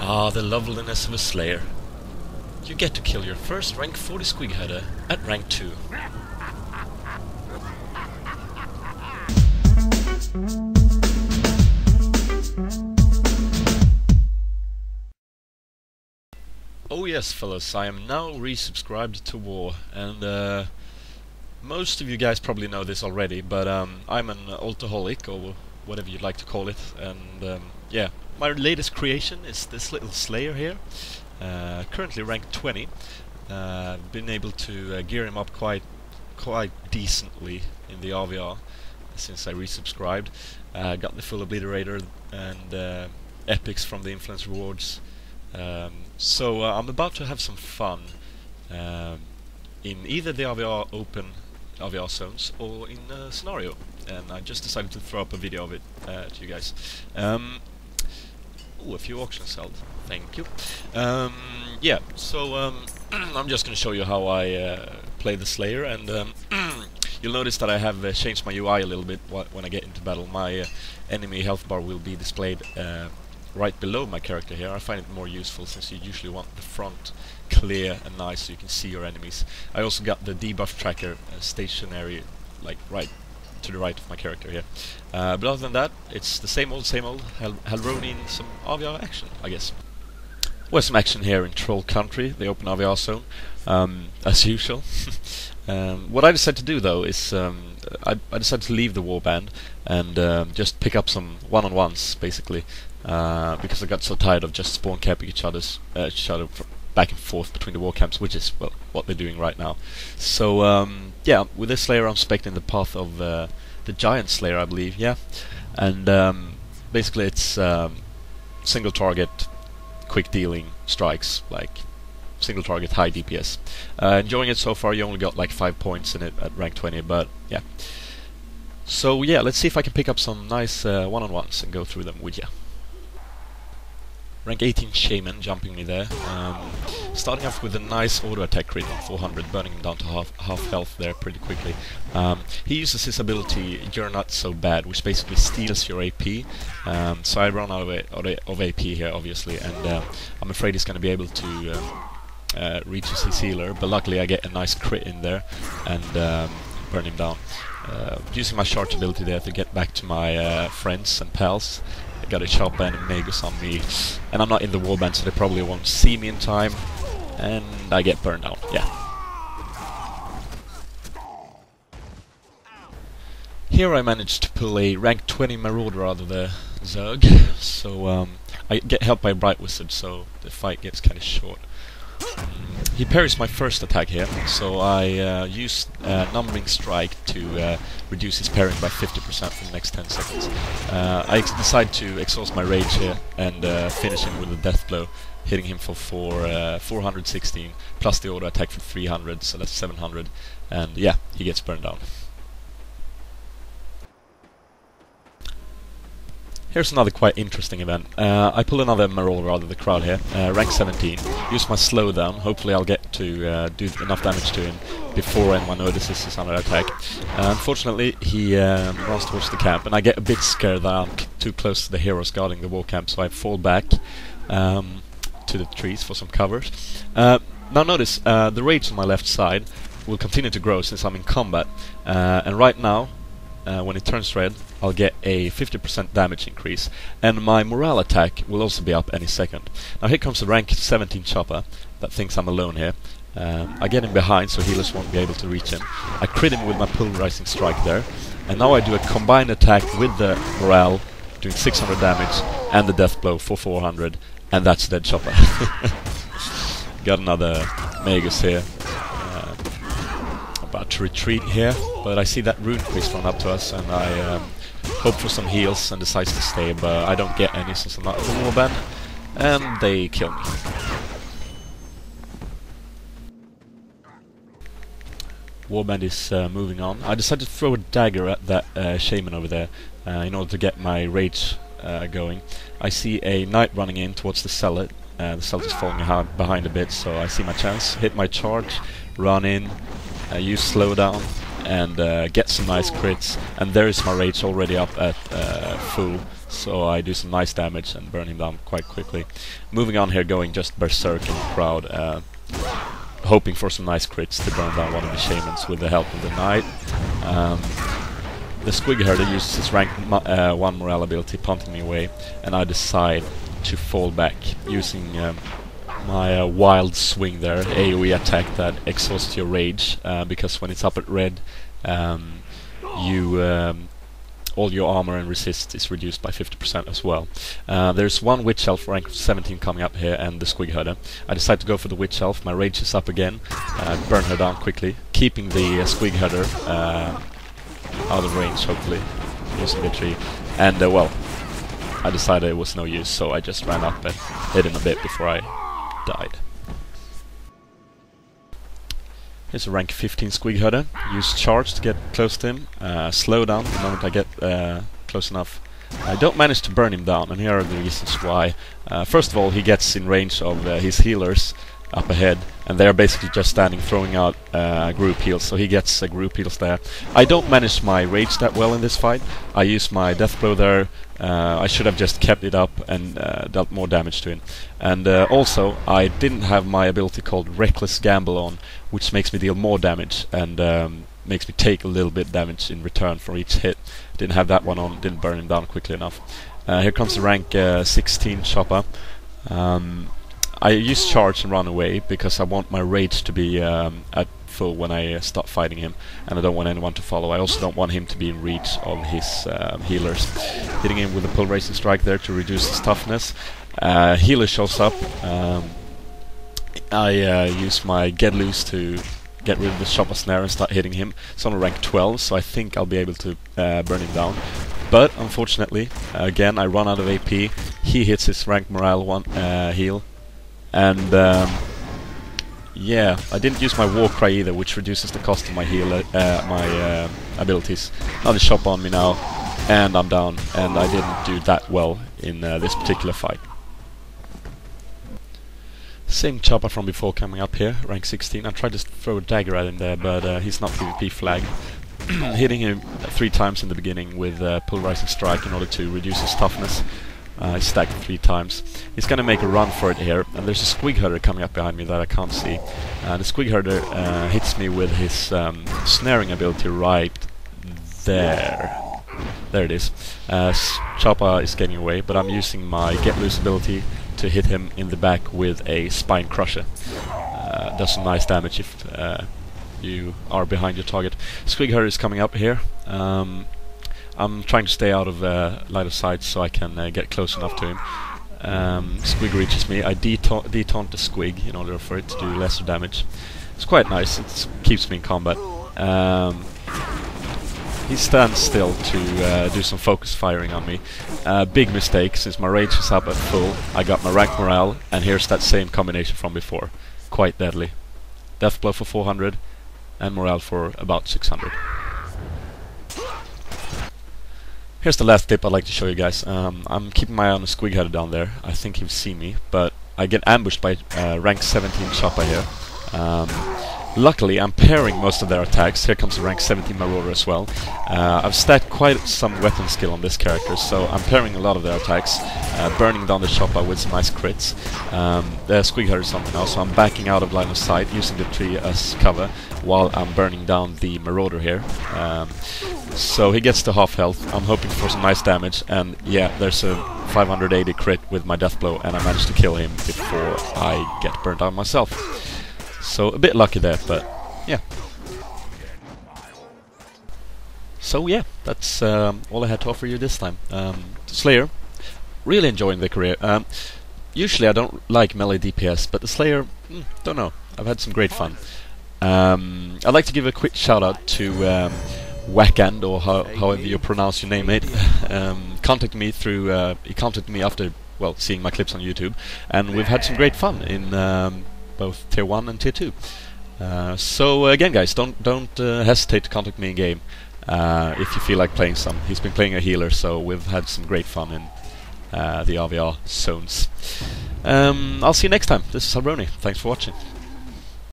Ah, the loveliness of a slayer. You get to kill your first rank 40 squig header at rank 2. Oh yes, fellas, I am now resubscribed to War, and most of you guys probably know this already, but I'm an alcoholic, or whatever you'd like to call it, and yeah, my latest creation is this little slayer here, currently ranked 20. Been able to gear him up quite decently in the RVR since I resubscribed. Got the full obliterator and epics from the influence rewards. So I'm about to have some fun in either the RVR open RVR zones or in a scenario, and I just decided to throw up a video of it to you guys. Oh, a few auctions held. Thank you. Yeah, so I'm just going to show you how I play the Slayer, and you'll notice that I have changed my UI a little bit when I get into battle. My enemy health bar will be displayed right below my character here. I find it more useful since you usually want the front clear and nice so you can see your enemies. I also got the debuff tracker stationary, like right to the right of my character here. But other than that, it's the same old, Halroni in some RVR action, I guess. Well, some action here in Troll Country, the open RVR zone, as usual. What I decided to do though is I decided to leave the warband and just pick up some one-on-ones basically, because I got so tired of just spawn camping each other back and forth between the war camps, which is well what they're doing right now. So yeah, with this Slayer I'm specting the path of the Giant Slayer, I believe, yeah, and basically it's single target, quick dealing strikes, like single target, high DPS. Enjoying it so far. You only got like 5 points in it at rank 20, but yeah. So yeah, let's see if I can pick up some nice one-on-ones and go through them with ya. Rank 18 Shaman jumping me there. Starting off with a nice auto attack crit on 400, burning him down to half health there pretty quickly. He uses his ability You're Not So Bad, which basically steals your AP. So I run out of AP here, obviously, and I'm afraid he's going to be able to reach his healer, but luckily I get a nice crit in there and burn him down. Using my charge ability there to get back to my friends and pals. I got a Chopper and a Magus on me, and I'm not in the warband, so they probably won't see me in time, and I get burned down, yeah. Here I managed to pull a rank 20 Marauder out of the Zerg, so I get helped by a Bright Wizard, so the fight gets kind of short. He parries my first attack here, so I use Numbing Strike to reduce his parrying by 50% for the next 10 seconds. I decide to exhaust my rage here and finish him with a death blow, hitting him for 416, plus the auto attack for 300, so that's 700, and yeah, he gets burned down. Here's another quite interesting event. I pull another Marauder out of the crowd here, rank 17. Use my slowdown. Hopefully I'll get to do enough damage to him before anyone notices his under attack. Unfortunately, he runs towards the camp, and I get a bit scared that I'm too close to the heroes guarding the war camp, so I fall back to the trees for some cover. Now notice, the rage on my left side will continue to grow since I'm in combat, and right now, when it turns red, I'll get a 50% damage increase, and my morale attack will also be up any second. Now here comes the rank 17 Chopper that thinks I'm alone here. I get him behind so healers won't be able to reach him. I crit him with my pulverizing strike there, and now I do a combined attack with the morale, doing 600 damage, and the death blow for 400, and that's dead Chopper. Got another Magus here. About to retreat here, but I see that rune priest run up to us, and I hope for some heals and decides to stay, but I don't get any since I'm not in the warband, and they kill me. Warband is moving on. I decided to throw a dagger at that shaman over there in order to get my rage going. I see a knight running in towards the cellar. The cellar is falling behind a bit, so I see my chance. Hit my charge, run in, use slowdown, and get some nice crits, and there is my rage already up at full, so I do some nice damage and burn him down quite quickly. Moving on here, going just berserk in the crowd, hoping for some nice crits to burn down one of the shamans with the help of the knight. The Squig Herder uses his rank 1 morale ability, punting me away, and I decide to fall back using my wild swing there, AoE attack that exhausts your rage, because when it's up at red, all your armor and resist is reduced by 50% as well. There's one Witch Elf rank 17 coming up here, and the Squig Herder. I decide to go for the Witch Elf. My rage is up again. Burn her down quickly, keeping the Squig Herder out of range, hopefully, using the tree. And well, I decided it was no use, so I just ran up and hit him a bit before I died. Here's a rank 15 Squig Herder. Use charge to get close to him. Slow down the moment I get close enough. I don't manage to burn him down, and here are the reasons why. First of all, he gets in range of his healers up ahead, and they are basically just standing throwing out group heals, so he gets group heals there. I don't manage my rage that well in this fight. I use my death blow there. I should have just kept it up and dealt more damage to him. And also, I didn't have my ability called Reckless Gamble on, which makes me deal more damage and makes me take a little bit damage in return for each hit. Didn't have that one on, didn't burn him down quickly enough. Here comes the rank 16 Chopper. I use charge and run away because I want my rage to be at full when I start fighting him, and I don't want anyone to follow. I also don't want him to be in reach of his healers. Hitting him with a pulverizing strike there to reduce his toughness. Healer shows up. I use my get loose to get rid of the Chopper Snare and start hitting him. It's on a rank 12, so I think I'll be able to burn him down. But unfortunately, again, I run out of AP. He hits his rank morale 1 heal. And yeah, I didn't use my War Cry either, which reduces the cost of my heal, my abilities. Another Chopper on me now, and I'm down. And I didn't do that well in this particular fight. Same Chopper from before coming up here, rank 16. I tried to throw a dagger at him there, but he's not PvP flagged. Hitting him 3 times in the beginning with pulverizing strike in order to reduce his toughness. I stacked 3 times. He's gonna make a run for it here, and there's a Squig Herder coming up behind me that I can't see. The Squig Herder hits me with his snaring ability right there. There it is. Chopper is getting away, but I'm using my Get Loose ability to hit him in the back with a Spine Crusher. Does some nice damage if you are behind your target. Squig Herder is coming up here. I'm trying to stay out of line of sight so I can get close enough to him. Squig reaches me. I detaunt the Squig in order for it to do lesser damage. It's quite nice. It keeps me in combat. He stands still to do some focus firing on me. Big mistake, since my rage is up at full. I got my rank morale, and here's that same combination from before. Quite deadly. Death blow for 400, and morale for about 600. Here's the last tip I'd like to show you guys. I'm keeping my eye on the Squig Herder down there. I think he'll see me, but I get ambushed by rank 17 Chopper here. Luckily, I'm parrying most of their attacks. Here comes the rank 17 Marauder as well. I've stacked quite some weapon skill on this character, so I'm parrying a lot of their attacks, burning down the Chopper with some nice crits. The Squig Herder is something else, so I'm backing out of line of sight, using the tree as cover, while I'm burning down the Marauder here. So he gets to half health. I'm hoping for some nice damage, and yeah, there's a 580 crit with my death blow, and I managed to kill him before I get burnt down myself. So a bit lucky there, but yeah. So yeah, that's all I had to offer you this time. Slayer, really enjoying the career. Usually I don't like melee DPS, but the Slayer, don't know. I've had some great fun. I'd like to give a quick shout out to Wackand, or however you pronounce your name, mate. Contacted me through. He contacted me after, well, seeing my clips on YouTube, and we've had some great fun in both Tier 1 and Tier 2. So again, guys, don't hesitate to contact me in game if you feel like playing some. He's been playing a healer, so we've had some great fun in the RVR zones. I'll see you next time. This is Albroni. Thanks for watching.